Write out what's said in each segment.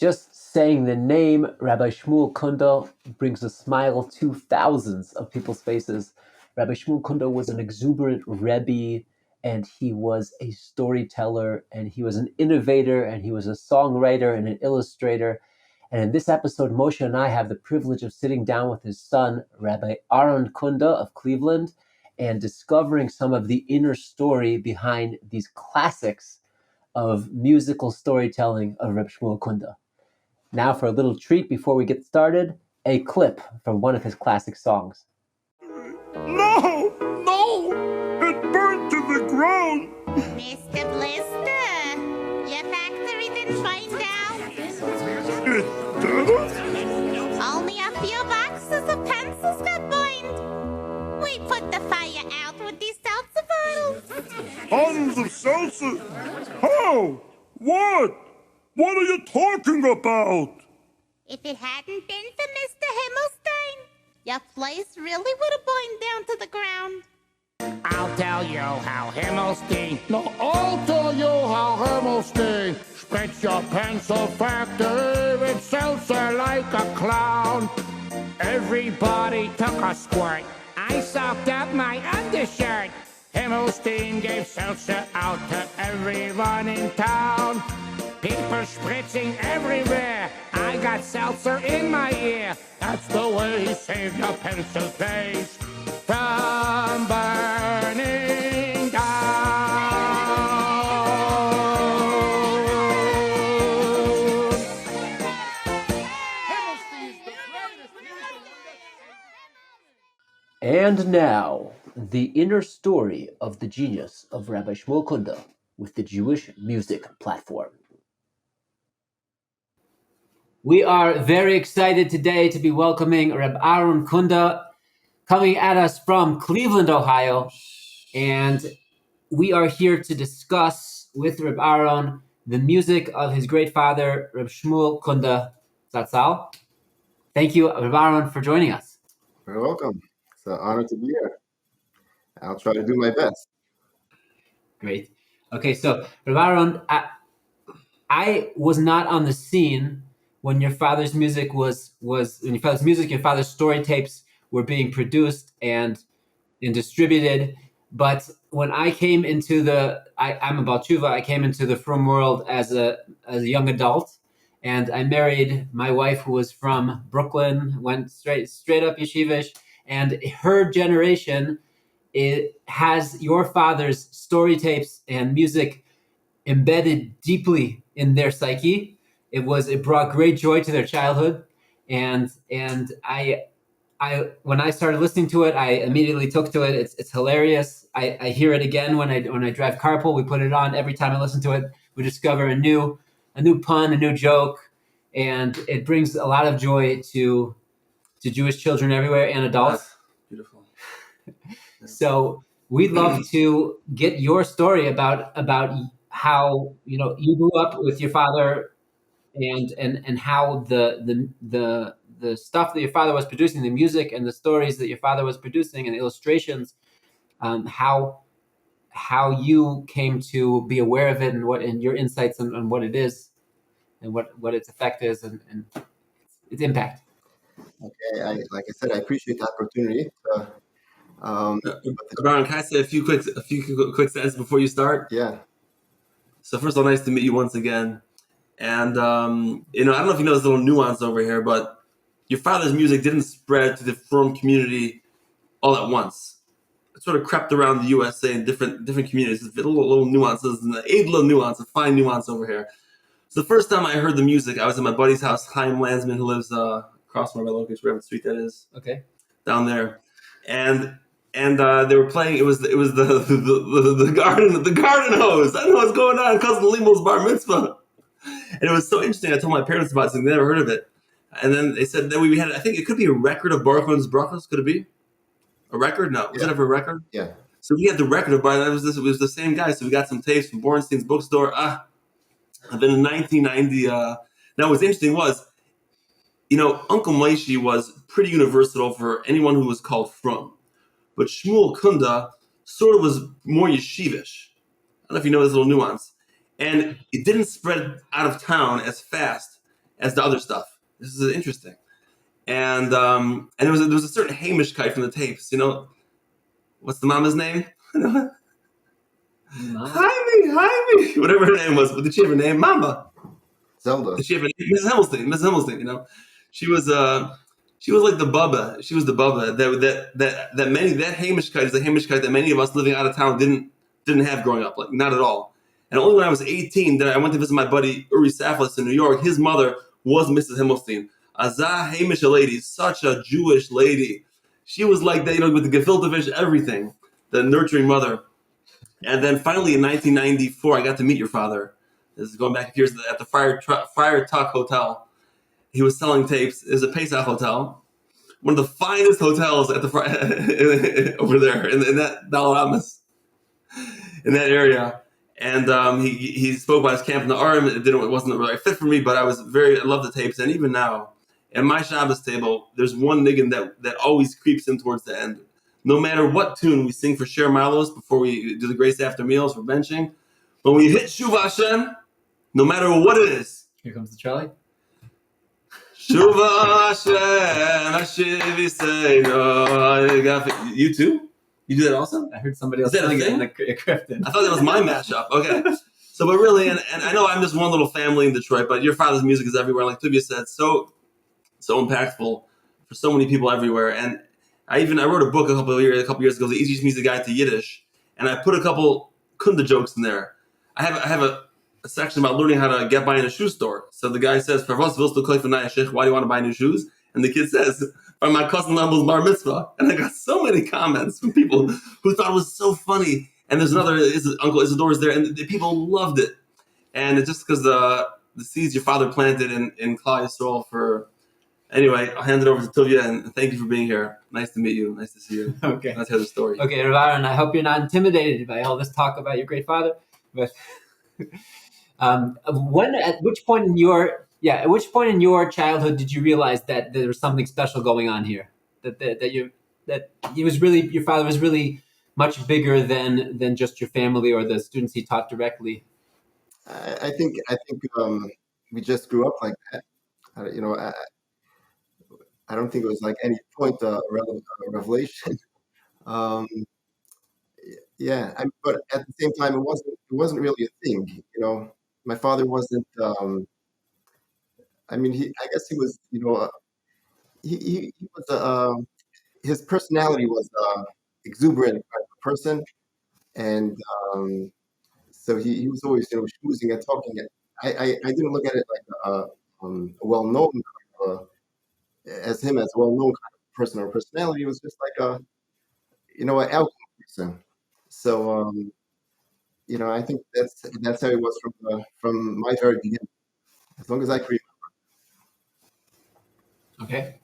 Just saying the name Rabbi Shmuel Kunda brings a smile to thousands of people's faces. Rabbi Shmuel Kunda was an exuberant rebbi, and he was a storyteller, and he was an innovator, and he was a songwriter and an illustrator. And in this episode, Moshe and I have the privilege of sitting down with his son, Rabbi Ahron Kunda of Cleveland, and discovering some of the inner story behind these classics of musical storytelling of Rabbi Shmuel Kunda. Now for a little treat before we get started, a clip from one of his classic songs. No! It burned to the ground! Mr. Blister, your factory didn't find out. It did? Only a few boxes of pencils got burned. We put the fire out with these seltzer bottles. Bottles of seltzer? How? What? What are you talking about? If it hadn't been for Mr. Hammerstein, your place really would have burned down to the ground. I'll tell you how Hammerstein. No, I'll tell you how Hammerstein spreads your pencil factory with seltzer like a clown. Everybody took a squirt. I soaked up my undershirt. Hammerstein gave seltzer out to everyone in town. People spritzing everywhere. I got seltzer in my ear. That's the way he saved your pencil case from burning down. And now, the inner story of the genius of Rabbi Shmuel Kunda with the Jewish Music Platform. We are very excited today to be welcoming Rabbi Ahron Kunda, coming at us from Cleveland, Ohio. And we are here to discuss with Rabbi Ahron the music of his great father, Rabbi Shmuel Kunda ztz'l. Thank you, Rabbi Ahron, for joining us. You're welcome. It's an honor to be here. I'll try to do my best. Great. Okay, so Rabbi Ahron, I was not on the scene when your father's music your father's story tapes were being produced and distributed. But when I came into I'm a Baal Tshuva, I came into the frum world as a young adult, and I married my wife who was from Brooklyn, went straight up yeshivish, and her generation, it has your father's story tapes and music embedded deeply in their psyche. It brought great joy to their childhood, and I when I started listening to it, I immediately took to it. It's hilarious. I hear it again when I drive carpool. We put it on every time I listen to it. We discover a new pun, a new joke, and it brings a lot of joy to Jewish children everywhere and adults. That's beautiful. So we'd love to get your story about how you grew up with your father, and how the stuff that your father was producing, the music and the stories that your father was producing and the illustrations, how you came to be aware of it, and your insights on what it is and what its effect is and its impact. Okay, like I said, I appreciate the opportunity. Brian, can I say a few quick sentences before you start? Yeah. So first of all, nice to meet you once again. And I don't know if you know this little nuance over here, but your father's music didn't spread to the frum community all at once. It sort of crept around the USA in different communities. It's little nuances, and a little nuance, a fine nuance over here. So the first time I heard the music, I was at my buddy's house, Chaim Landsman, who lives across from my location, wherever street that is. Okay. Down there, and they were playing. It was the garden hose. I don't know what's going on. Cousin Limo's bar mitzvah, and it was so interesting. I told my parents about it, and they never heard of it. And then they said that we had. I think it could be a record of Baruch's brachos. Could it be a record? No, was it ever a record? Yeah. So we had the record of Bar. It was the same guy. So we got some tapes from Bornstein's bookstore. And then in 1990, now what's interesting was, Uncle Moshe was pretty universal for anyone who was called frum. But Shmuel Kunda sort of was more yeshivish. I don't know if you know this little nuance. And it didn't spread out of town as fast as the other stuff. This is interesting. And there was a certain Hamishkeit from the tapes. You know, what's the mama's name? Jaime, whatever her name was. But did she have a name? Mama. Zelda. Did she have a name? Mrs. Himmelstein. You know, she was like the Bubba. She was the Bubba that Hamishkeit is the Hamishkeit that many of us living out of town didn't have growing up. Like not at all. And only when I was 18 that I went to visit my buddy Uri Saflis in New York. His mother was Mrs. Himmelstein. Azah Hamish lady, such a Jewish lady. She was like that, you know, with the gefilte fish, everything. The nurturing mother. And then finally in 1994, I got to meet your father. This is going back a few years at the Friar Tuck Hotel. He was selling tapes. It was a Pesach hotel. One of the finest hotels at the over there in that Dalaramas, in that area. And he spoke about his camp in the Arim. It wasn't the right fit for me, but I love the tapes. And even now, at my Shabbos table, there's one niggin that always creeps in towards the end. No matter what tune we sing for Sher Malos before we do the grace after meals for benching, when we hit Shuva Hashem, no matter what it is. Here comes the trolley. Shuva Hashem, Hashiv Yiseinu. You too? You do that also? I heard somebody else Is that a sing it thing? in the Krypton. I thought that was my mashup. Okay. So, but really, and I know I'm just one little family in Detroit, but your father's music is everywhere. Like Tuvia said, so impactful for so many people everywhere. And I wrote a book a couple years ago, The Easiest Music Guide to Yiddish, and I put a couple Kunda jokes in there. I have a section about learning how to get by in a shoe store. So the guy says, why do you want to buy new shoes? And the kid says, by my cousin Lambo's bar mitzvah. And I got so many comments from people who thought it was so funny. And there's another, Uncle Isidore's there, and the people loved it. And it's just because the seeds your father planted in Klal Yisrael for... Anyway, I'll hand it over to Tuvia, and thank you for being here. Nice to meet you. Nice to see you. Okay. Let's hear the story. Okay, Rabbi Ahron, I hope you're not intimidated by all this talk about your great father. But at which point in your childhood did you realize that there was something special going on here? That your father was really much bigger than just your family or the students he taught directly? I think we just grew up like that. I don't think it was like any point revelation. But at the same time, it wasn't really a thing. You know, my father wasn't. I guess he was. You know, he was. His personality was exuberant kind of person, and so he was always, you know, schmoozing and talking. I didn't look at it like a well-known as a well-known kind of person or personality. It was just like an outcome person. So I think that's how it was from my very beginning, as long as I create. Okay.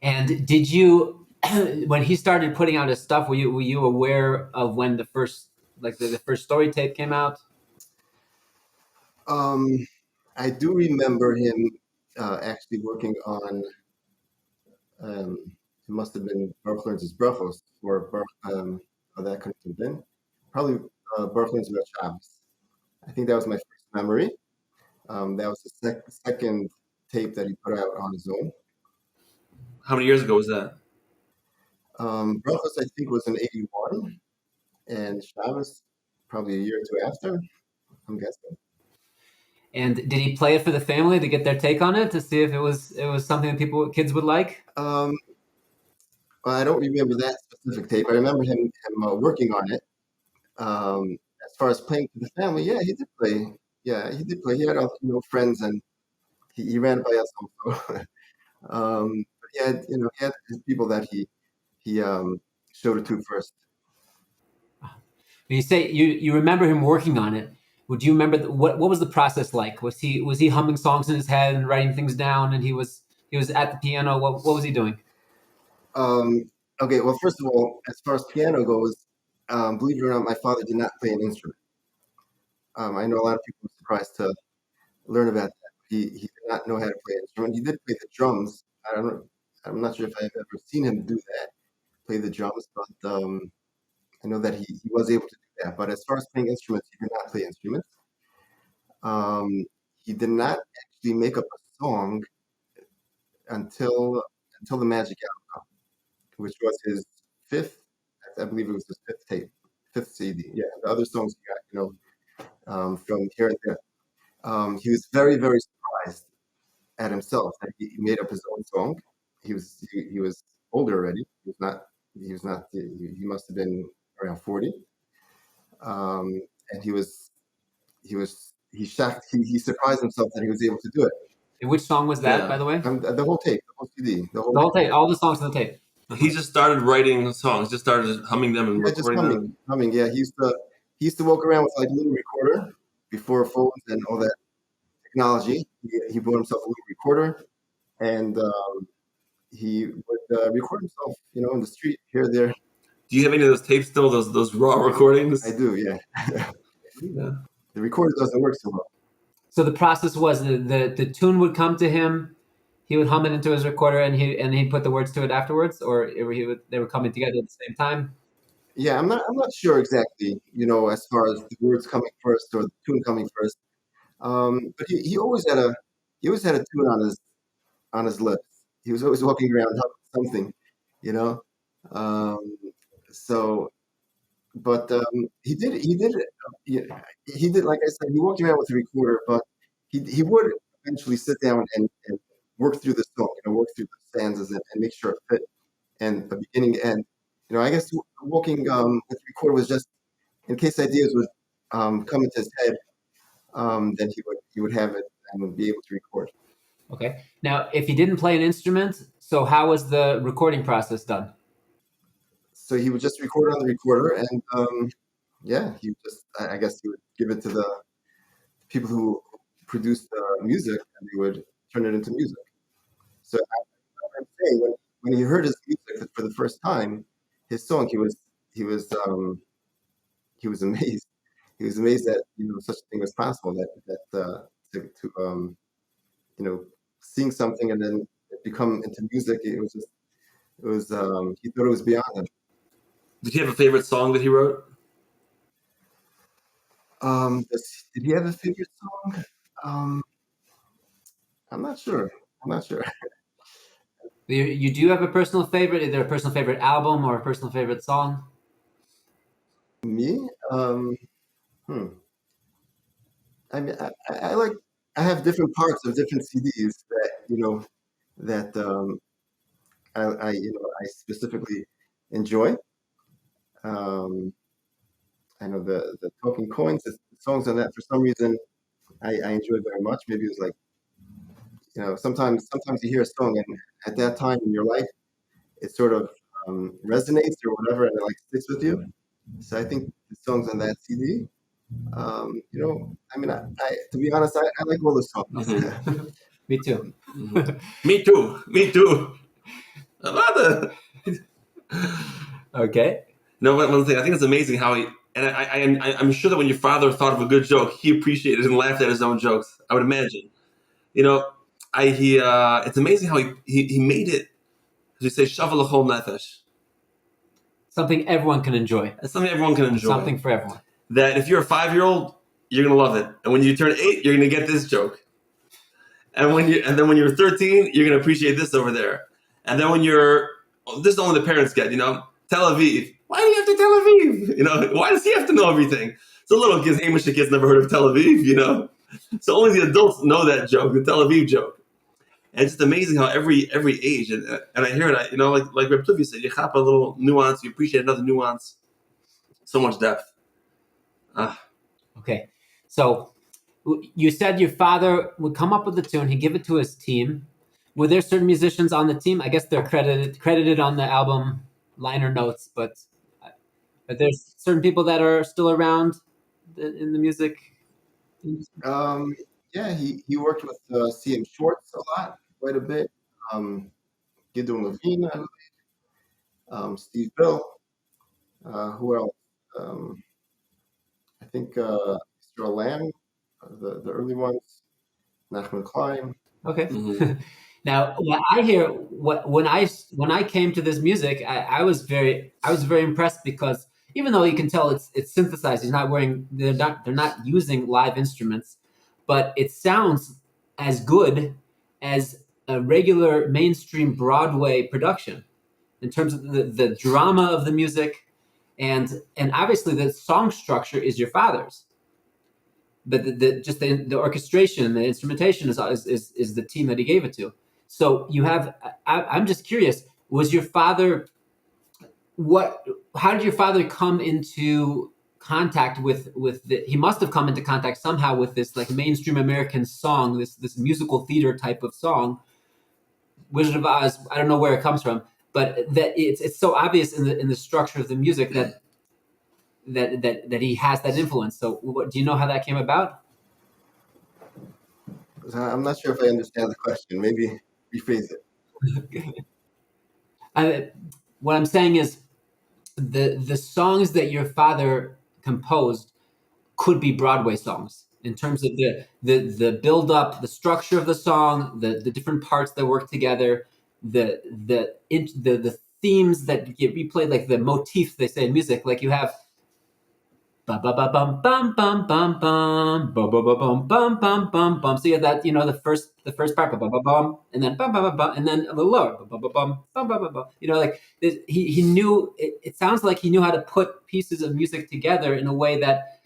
And did you, when he started putting out his stuff, were you aware of when the first the first story tape came out? I do remember him actually working on. It must have been Berklin's Brachos or that could have been probably Berklin's Shabbos. I think that was my first memory. That was the second tape that he put out on his own. How many years ago was that? Brachos, I think, was in '81, and Shabbos probably a year or two after, I'm guessing. And did he play it for the family to get their take on it, to see if it was something that kids would like? Well, I don't remember that specific tape. I remember him working on it. As far as playing for the family, yeah, he did play. Yeah, he did play. He had friends, and he ran it by us also. But he had his people that he showed it to first. When you say you remember him working on it, would you remember what was the process like? Was he humming songs in his head and writing things down, and he was at the piano? What was he doing? Okay, well, first of all, as far as piano goes, believe it or not, my father did not play an instrument. I know a lot of people are surprised to learn about that. He did not know how to play an instrument. He did play the drums. I'm not sure if I've ever seen him do that, play the drums, but I know that he was able to do that. But as far as playing instruments, he did not play instruments. He did not actually make up a song until the Magic Album, which was his fifth. I believe it was his fifth tape, fifth CD. Yeah, the other songs he got, from here and there. He was very, very surprised at himself that he made up his own song. He was older already. He was not. He must have been around 40. And he shocked. He surprised himself that he was able to do it. Which song was that, Yeah. by the way? The whole tape, the whole CD, The whole tape, all the songs on the tape. He just started writing songs, just started humming them and Yeah, just recording them. humming. Yeah, he used to walk around with like a little recorder before phones and all that technology. He bought himself a little recorder, and he would record himself, in the street here or there. Do you have any of those tapes still? Those raw recordings? I do, yeah. Yeah. The recorder doesn't work so well. So the process was the tune would come to him, he would hum it into his recorder, and he'd put the words to it afterwards, or they were coming together at the same time. Yeah, I'm not sure exactly, as far as the words coming first or the tune coming first. But he always had a tune on his lips. He was always walking around humming something, you know. So, but he did like I said, he walked around with a recorder, but he would eventually sit down and work through the song, work through the stanzas and make sure it fit, and the beginning to end. I guess walking with the recorder was just in case ideas would come into his head, then he would have it and would be able to record. Okay. Now, if he didn't play an instrument, so how was the recording process done? So he would just record on the recorder, and he would just, I guess he would give it to the people who produced the music, and they would turn it into music. So I'm saying when he heard his music for the first time, his song, he was amazed. He was amazed that such a thing was possible. To seeing something and then it become into music. He thought it was beyond him. Did he have a favorite song that he wrote? Did he have a favorite song? I'm not sure. You do have a personal favorite? Is there a personal favorite album or a personal favorite song? Me? I mean, I have different parts of different CDs that I specifically enjoy. I know the Talking Coins, the songs on that, for some reason I enjoy very much. Maybe it was like, sometimes you hear a song and at that time in your life it sort of resonates or whatever, and it like sticks with you. So I think the songs on that CD, I mean, I to be honest, I like all the songs. Mm-hmm. Me too. Mm-hmm. Me too. I love it. Okay. No, but one thing, I think it's amazing how I'm sure that when your father thought of a good joke, he appreciated and laughed at his own jokes. I would imagine. It's amazing how he made it, as you say, shavel l'chol nefesh. Something everyone can enjoy. It's something everyone can enjoy. Something for everyone. That if you're a 5-year-old, you're gonna love it, and when you turn 8, you're gonna get this joke, and then when you're 13, you're gonna appreciate this over there, and then when this is only the parents get, Tel Aviv. Why do you have to Tel Aviv? Why does he have to know everything? So little kids, Hamish kids never heard of Tel Aviv, So only the adults know that joke, the Tel Aviv joke. And it's just amazing how every age, and I hear it, like Reb Tuvi said, you chop a little nuance, you appreciate another nuance. So much depth. Okay. So you said your father would come up with the tune, he'd give it to his team. Were there certain musicians on the team? I guess they're credited on the album liner notes, but there's certain people that are still around in the music. Yeah, he worked with C.M. Schwartz a lot, quite a bit. Gideon Levine, I believe. Steve Bill. Who else? I think Mr. Lamb, the early ones. Nachman Klein. Okay. Mm-hmm. Now, what I hear, when I came to this music, I was very impressed, because even though you can tell it's synthesized, they're not using live instruments, but it sounds as good as a regular mainstream Broadway production in terms of the drama of the music, and obviously the song structure is your father's, but the orchestration, the instrumentation is the team that he gave it to. So you have. I'm just curious. Was your father what? How did your father come into contact with the? He must have come into contact somehow with this like mainstream American song, this musical theater type of song. Wizard of Oz. I don't know where it comes from, but that it's so obvious in the structure of the music that he has that influence. So, do you know how that came about? I'm not sure if I understand the question. Maybe rephrase it. What I'm saying is the songs that your father composed could be Broadway songs in terms of the build up, the structure of the song, the different parts that work together, the themes that get replayed, like the motif they say in music. Like you have bum bum bum bum bum bum bum bum bum bum bum bum bum bum. So you have that, the first part, bum bum bum bum, and then bum bum bum bum, and then a little lower, bum bum bum bum bum bum bum bum. Like he knew. It sounds like he knew how to put pieces of music together in a way that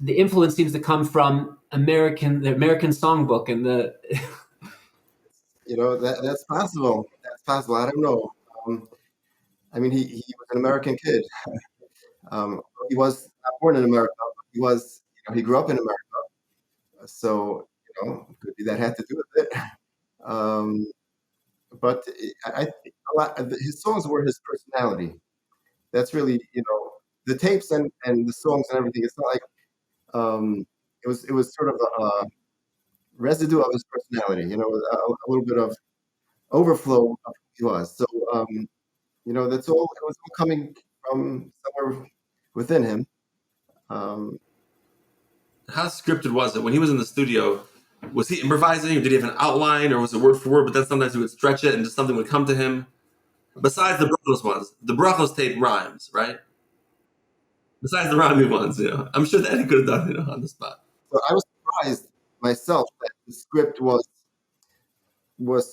the influence seems to come from the American songbook and the. That's possible. That's possible. I don't know. Um, I mean, he was an American kid. Um, he was not born in America, but he grew up in America. So, could be that had to do with it. Um, but I think his songs were his personality. That's really, the tapes and the songs and everything. It's not like it was sort of a residue of his personality. A little bit of overflow of who he was. So, that's all. It was all coming from somewhere within him. Um, How scripted was it when he was in the studio? Was he improvising, or did he have an outline, or was it word for word? But then sometimes he would stretch it, and just something would come to him. Besides the brachos ones, the brachos tape rhymes, right? Besides the rhyming ones, I'm sure that he could have done it on the spot. so I was surprised myself that the script was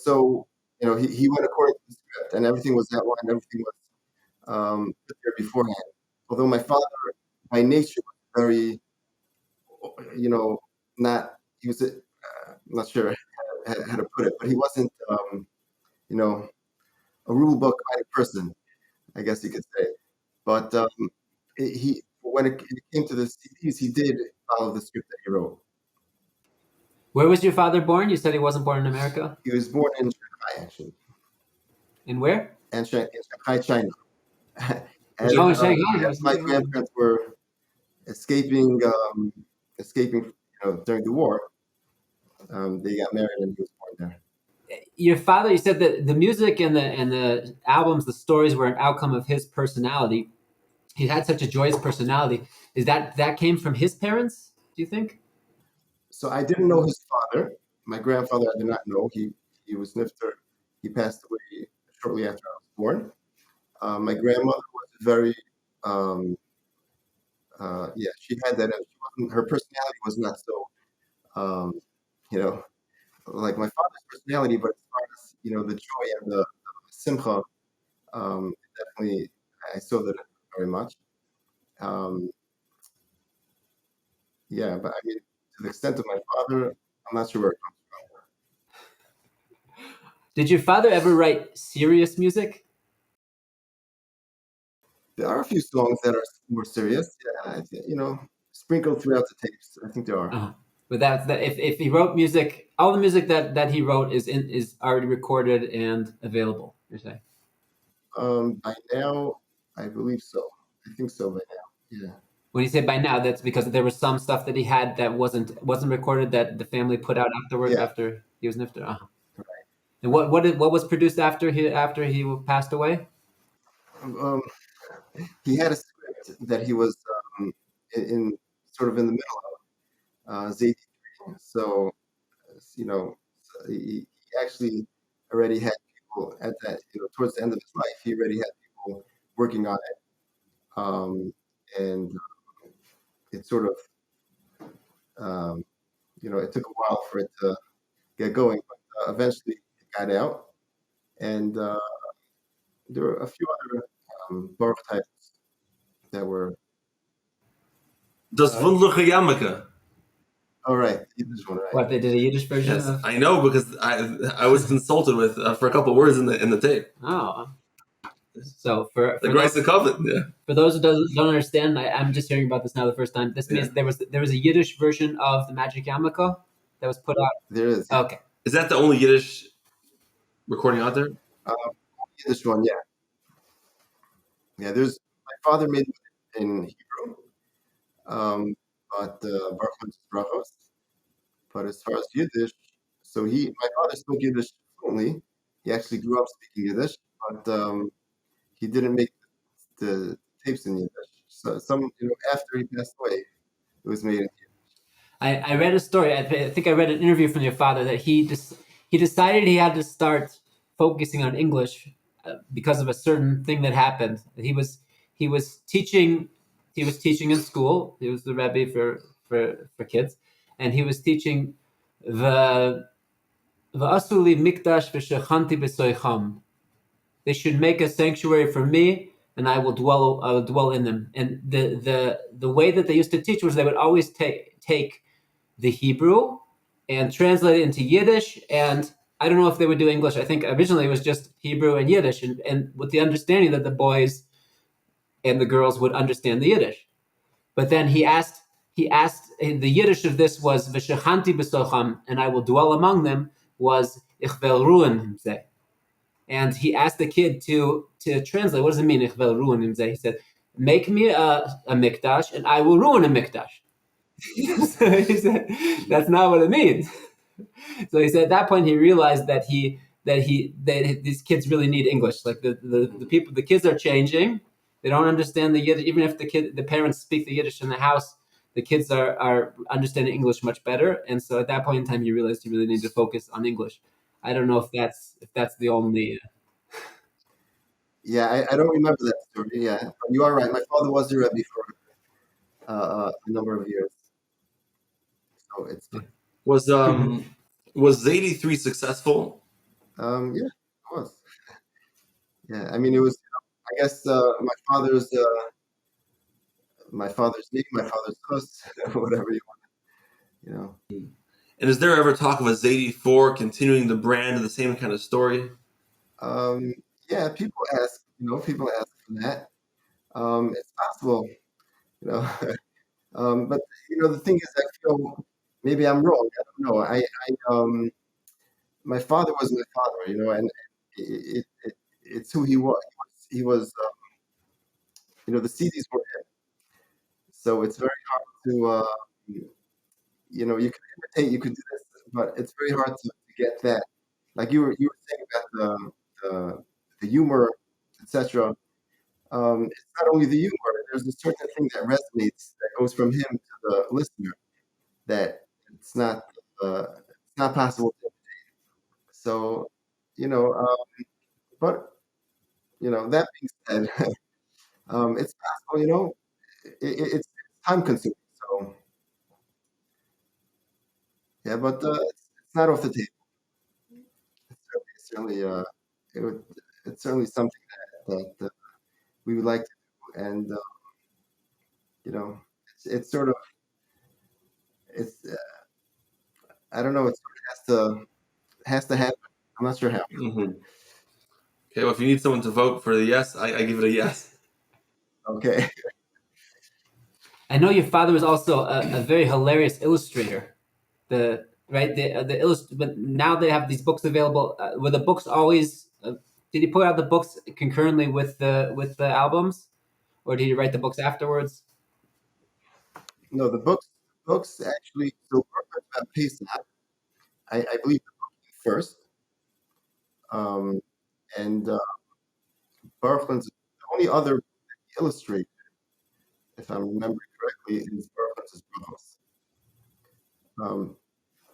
so. He went according to the script, and everything was outlined. Everything was put there beforehand. Although my father, by nature, was very, not he was. I'm not sure how to put it, but he wasn't, you know, a rule book kind of person, I guess you could say. But he, when it came to the CDs, he did follow the script that he wrote. Where was your father born? You said he wasn't born in America. He was born in Shanghai, actually, In where? and in Shanghai, China. And Oh, in Shanghai. as my grandparents were escaping during the war, they got married and he was born there. Your father, you said that the music and the albums, the stories were an outcome of his personality. He had such a joyous personality. Is that came from his parents? Do you think? So I didn't know his father. My grandfather, I did not know. He was nifter. He passed away shortly after I was born. My grandmother was very, she had that. Her personality was not so, you know, like my father's personality, but as far as the joy and the simcha, definitely I saw that very much. Um, yeah, but I mean, to the extent of my father, I'm not sure where it comes from. Did your father ever write serious music? There are a few songs that are more serious, yeah, sprinkled throughout the tapes. I think there are. But if he wrote music, all the music that he wrote is already recorded and available. You're saying? By now, I believe so. I think so by now. Yeah. When you say by now, that's because there was some stuff that he had that wasn't recorded that the family put out afterwards Yeah. after he was nifter. Right. And what was produced after he passed away? Um, he had a script that he was in sort of in the middle of Zany. So he actually already had people at that towards the end of his life. He already had people working on it, and it sort of it took a while for it to get going, but eventually it got out, and there were a few other Baruch titles that were. Das wunderliche Jammeke. Oh, right, Yiddish one, right? What, they did a Yiddish version Yes, of? I know because I was consulted with for a couple words in the tape. Oh. So for The those, Grace of Covenant, yeah. for those who don't understand, I'm just hearing about this now the first time. This means there was a Yiddish version of the Magic Yarmulke that was put out. There is. Yeah. Okay. Is that the only Yiddish recording out there? Yiddish one, yeah. Yeah, my father made it in Hebrew, but Baruch Hu Brachos. But as far as Yiddish, so my father spoke Yiddish fluently. He actually grew up speaking Yiddish, but he didn't make the tapes in Yiddish. So after he passed away, it was made in Yiddish. I read a story. I think I read an interview from your father that he decided he had to start focusing on English because of a certain thing that happened. He was teaching in school. He was the rebbi for kids, and he was teaching the asuli mikdash v'shechanti b'soicham. They should make a sanctuary for me, and I will dwell in them. And the way that they used to teach was they would always take the Hebrew and translate it into Yiddish. And I don't know if they would do English. I think originally it was just Hebrew and Yiddish, and with the understanding that the boys and the girls would understand the Yiddish. But then he asked the Yiddish of this was v'shechanti b'socham, and I will dwell among them, was ich will ruin himself. And he asked the kid to translate. What does it mean? Ich will ruin himself. He said, make me a mikdash, and I will ruin a mikdash. So he said, that's not what it means. So he said at that point he realized that these kids really need English. Like the kids are changing. They don't understand the Yiddish. Even if the parents speak the Yiddish in the house, the kids are understanding English much better. And so at that point in time, you realized you really need to focus on English. I don't know if that's the only. Yeah, I don't remember that story. Yeah, but you are right. My father was a rebbi for a number of years. So it's was 83 successful? yeah, it was. Yeah, I mean it was. I guess my father's name, my father's kos, whatever you want. And is there ever talk of a Zadie 4 continuing the brand of the same kind of story? Yeah, people ask for that. It's possible, but the thing is, I feel maybe I'm wrong. I don't know. My father was my father, and it's who he was. He was, the CDs were him. So it's very hard to, you can imitate, you could do this, but it's very hard to get that. Like you were saying about the humor, etc. It's not only the humor. There's a certain thing that resonates that goes from him to the listener that it's not possible to imitate. So, but that being said, it's possible. It's time consuming. So yeah, but it's not off the table. It's certainly something that we would like to do, and it's sort of it's I don't know. It sort of has to happen. I'm not sure how. Mm-hmm. Okay, well, if you need someone to vote for the yes, I give it a yes. Okay. I know your father was also a very hilarious illustrator. But now they have these books available. Were the books always? Did he put out the books concurrently with the albums, or did he write the books afterwards? No, the books actually. So about Pesach, I believe the book came first, and Baruch Kunda, the only other book that he illustrated, if I'm remembering correctly, is Baruch Kunda's Brachos.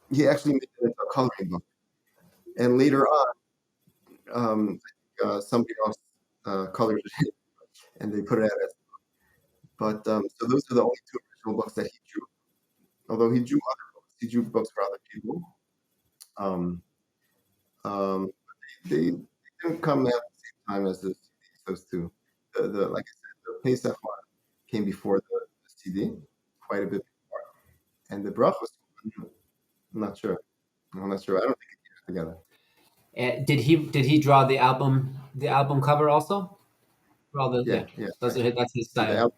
He actually made it into a coloring book, and later on, somebody else colored it, and they put it out as. But so those are the only two original books that he drew. Although he drew other books see jukebooks for other people. Um, they didn't come at the same time as the CDs. Those two. The like I said, the Pesach one came before the CD, quite a bit before, and the brachos. I'm not sure. I'm not sure. I don't think it came together. Did he draw the album cover also? For all the Yeah, yeah. that's Right. that's his The style. album,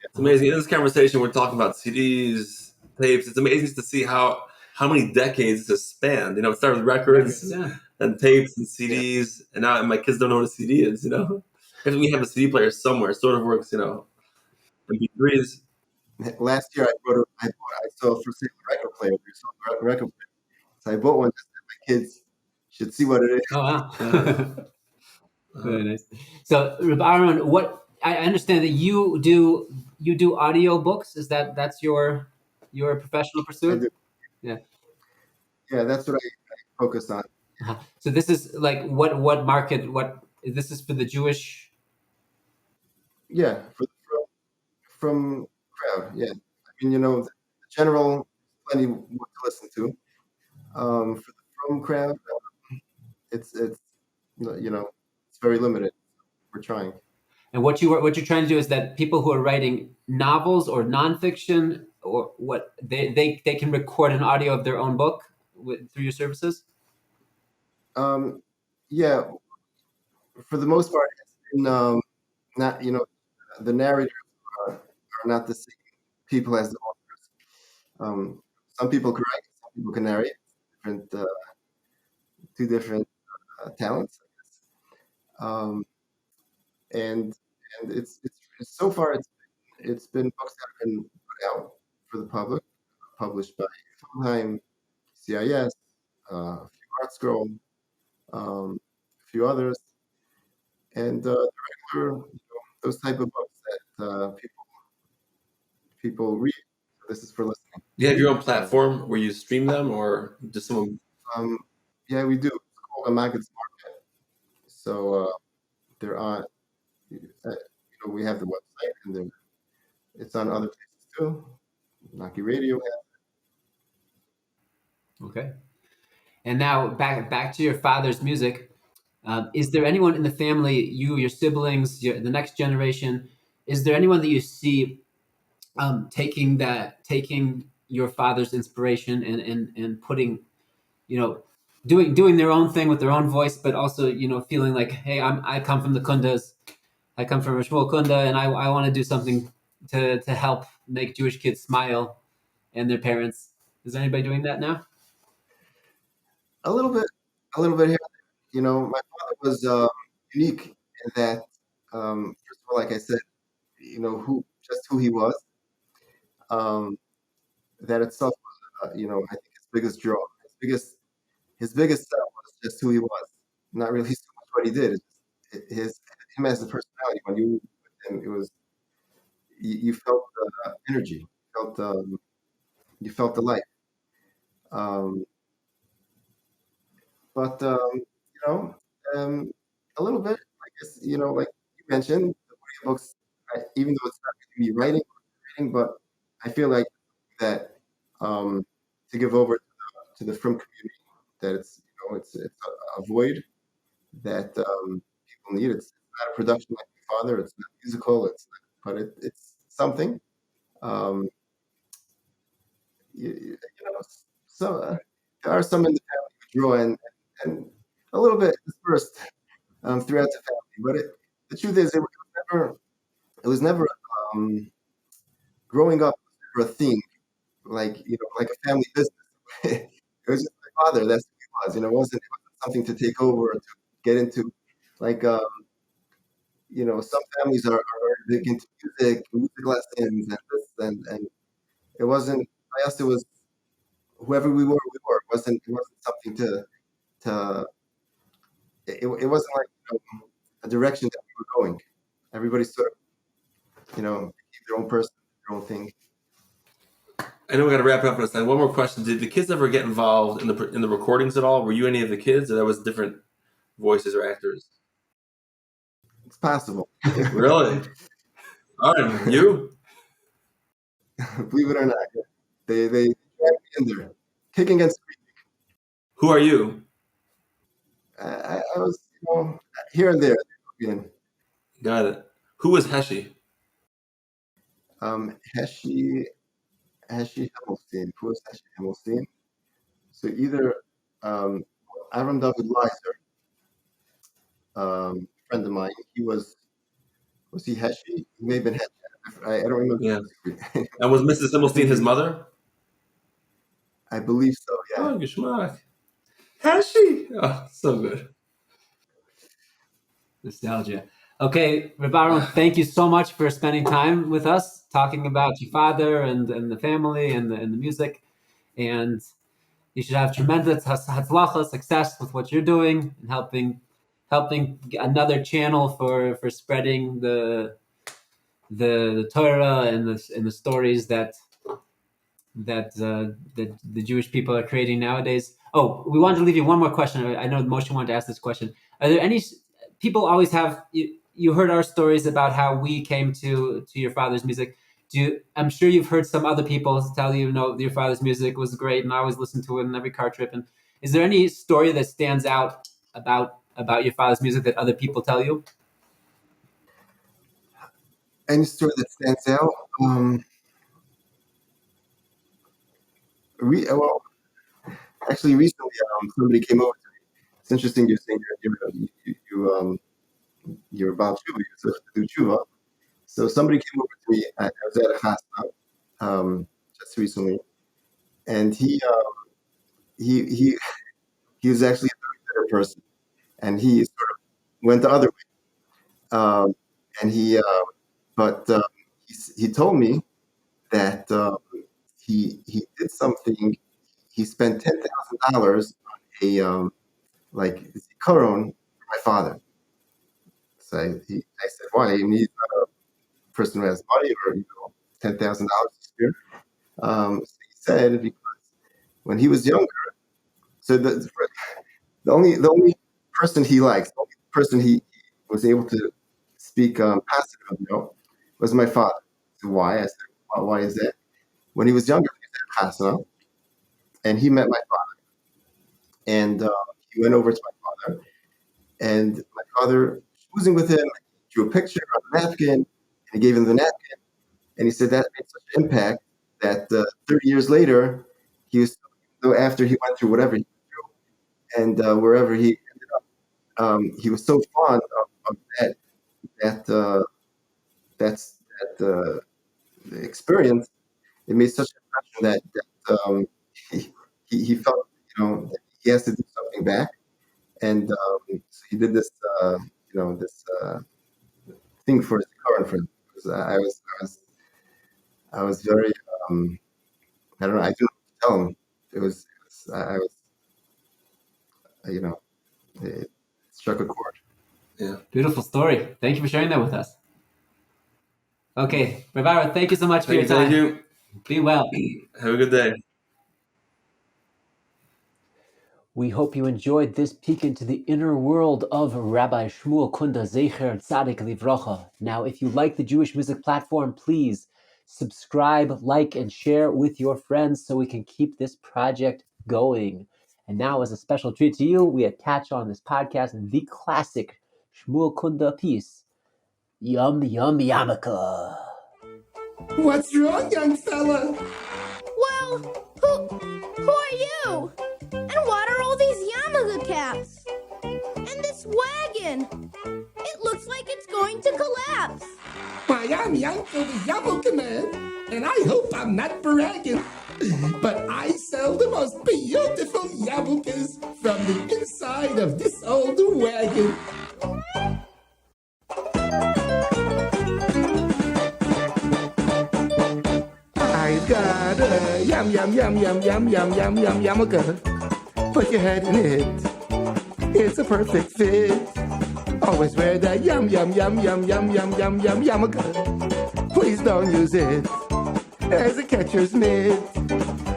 It's amazing. In this conversation, we're talking about CDs, tapes. It's amazing to see how many decades this has spanned. It started with records Yeah. and tapes and CDs, and now my kids don't know what a CD is. If we have a CD player somewhere, it sort of works. MP3s. last year I saw for sale a record player. We saw a record player. So I bought one just that my kids should see what it is. Oh wow. Very nice. So, Rabbi Ahron, what I understand that you do audio books. Is that's your professional I pursuit? do. Yeah. Yeah, that's what I focus on. So this is like what market? What this is for the Jewish? Yeah, from crowd. Yeah, I mean, the general, plenty more to listen to. For the from crowd, it's it's very limited. We're trying. And what you're trying to do is that people who are writing novels or nonfiction or what they can record an audio of their own book through your services. Yeah, for the most part, it's been not the narrators are not the same people as the authors. Some people can write, some people can narrate. Different, two different talents, I guess. Um, and it's so far it's been books that have been put out for the public, published by Sondheim, CIS, a few Art Scroll, a few others, and the regular, those type of books that people read. So this is for listening. Do you have your own platform where you stream them, or just someone? Yeah, we do. It's called a Maggid's Market. So they're on. We have the website, and it's on other places too. Naki Radio has. Okay. And now back to your father's music. Is there anyone in the family, you, your siblings, the next generation? Is there anyone that you see taking your father's inspiration and putting, doing their own thing with their own voice, but also feeling like, hey, I come from the Kundas, I come from Shmuel Kunda, and I want to do something to help make Jewish kids smile and their parents. Is anybody doing that now? A little bit here. My father was unique in that, first of all, like I said, who he was. That itself was, I think his biggest draw, his biggest sell was just who he was, not really so much what he did. It's him as a personality. When you with him, it was you felt the energy, you felt the light. Um, but a little bit, I guess, like you mentioned, the audiobooks, even though it's not really me writing, but I feel like that to give over to the Frum community, that it's a void that people need. It's not a production like my father. It's not musical. But it's something. Um, so there are some in the family who draw and a little bit dispersed throughout the family. But the truth is, it was never growing up was never a theme like like a family business. It was just my father. That's who he was. It wasn't something to take over or to get into. Like some families are very big into music lessons and this and it wasn't. I us, it was whoever we were. It wasn't something to. It wasn't like a direction that we were going. Everybody sort of became their own person, their own thing. I know we got to wrap it up in a second. One more question: did the kids ever get involved in the recordings at all? Were you any of the kids, or that was different voices or actors? It's possible. Really? All right, you? Believe it or not, they in there, kicking and screaming. Who are you? I was, here and there. Got it. Who is Heshi? Heshi Hammerstein. Who is Heshi Hammerstein? So either Aaron David Leiser, friend of mine. Was he Heshi? He may have been Heshi. I don't remember. Yeah. And was Mrs. Himmelstein his mother? I believe so. Yeah. Oh, Geschmack. Heshi. Oh, so good. Nostalgia. Okay, Rabbi Ahron, thank you so much for spending time with us, talking about your father and the family and the music. And you should have tremendous hatzlacha, success with what you're doing and helping another channel for spreading the Torah and the stories that the Jewish people are creating nowadays. Oh, we wanted to leave you one more question. I know Moshe wanted to ask this question. Are there any people always have you heard our stories about how we came to your father's music? I'm sure you've heard some other people tell you, your father's music was great and I always listen to it in every car trip. And is there any story that stands out about your father's music that other people tell you? Any story that stands out? Actually, recently somebody came over to me. It's interesting you're saying you're about tshuva, you're supposed to do tshuva. So somebody came over to me. I was at a chasna just recently, and he was actually a very bitter person, and he sort of went the other way. And he told me that he did something. He spent $10,000 on a caron for my father. So I said, why? I mean, he's not a person who has money or $10,000 to spare. So he said because when he was younger, so the only person he likes, the only person he was able to speak positive about was my father. So why? I said, well, why is that? When he was younger, he was at Chasna, and he met my father, and he went over to my father, and my father schmoozing with him, drew a picture on a napkin, and he gave him the napkin, and he said that made such an impact that 30 years later, after he went through whatever he went through, and wherever he ended up, he was so fond of that experience. It made such an impression that he felt that he has to do something back, and so he did this this thing for his current friend. I was very I don't know. I didn't know what to tell him. It struck a chord. Yeah. Beautiful story. Thank you for sharing that with us. Okay, Rabbi Ahron, thank you so much for your time. Thank you. Be well. Have a good day. We hope you enjoyed this peek into the inner world of Rabbi Shmuel Kunda, zecher tzaddik livrocha. Now, if you like the Jewish Music Platform, please subscribe, like, and share with your friends so we can keep this project going. And now, as a special treat to you, we attach on this podcast the classic Shmuel Kunda piece, Yum Yum Yarmulke. What's wrong, young fella? Well, who are you? And what are all these yarmulke caps? And this wagon? It looks like it's going to collapse. Why, I'm Uncle the Yarmulke Man, and I hope I'm not bragging, but I sell the most beautiful yarmulkes from the inside of this old wagon. I've got a yarmulke. Put your head in it. It's a perfect fit. Always wear that yarmulke. Please don't use it as a catcher's mitt.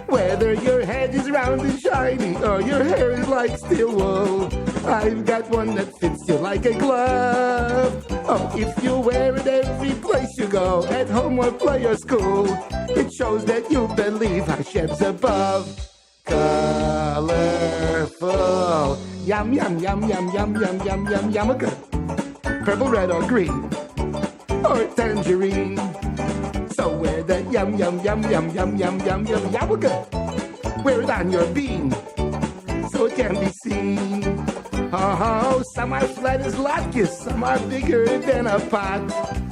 Whether your head is round and shiny or your hair is like steel wool, I've got one that fits you like a glove. Oh, if you wear it every place you go, at home or play or school, it shows that you believe Hashem's above. Colorful. Yum, yum, yum, yum, yum, yum, yum, yum, yumaka. Purple, red, or green, or tangerine. So wear that yum, yum, yum, yum, yum, yum, yum, yum, yumaka. Wear it on your bean, so it can be seen. Oh, some are flat as latkes, some are bigger than a pot.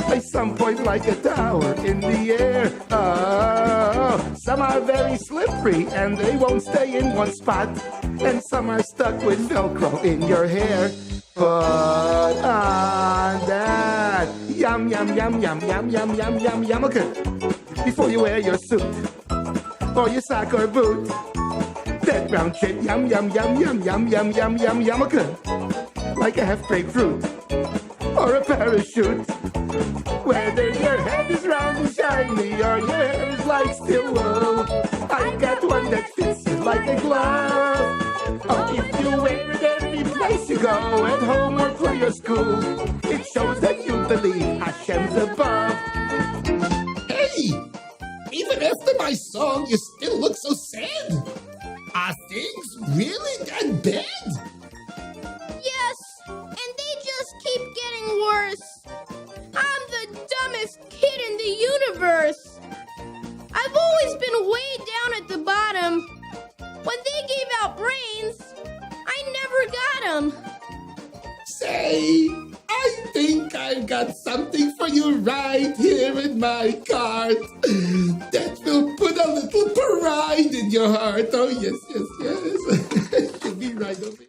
By some point like a tower in the air. Oh, some are very slippery and they won't stay in one spot. And some are stuck with Velcro in your hair. Put on that yum, yum, yum, yum, yum, yum, yum, yum, yumaka before you wear your suit or your sock or boot. That round shape, yum, yum, yum, yum, yum, yum, yum, yum, yumaka. Like a half-baked fruit or a parachute. Whether your head is round and shiny or your hair is like steel wool, I got one that fits you like a glove. Oh, if you wear it every place you go, at home or play or school, it shows that you believe Hashem's above. Hey! Even after my song, you still look so sad. Are things really that bad? Yes, and they just keep getting worse. I'm the dumbest kid in the universe. I've always been way down at the bottom. When they gave out brains, I never got them. Say, I think I've got something for you right here in my cart that will put a little pride in your heart. Oh, yes, yes, yes. You'll be right over here.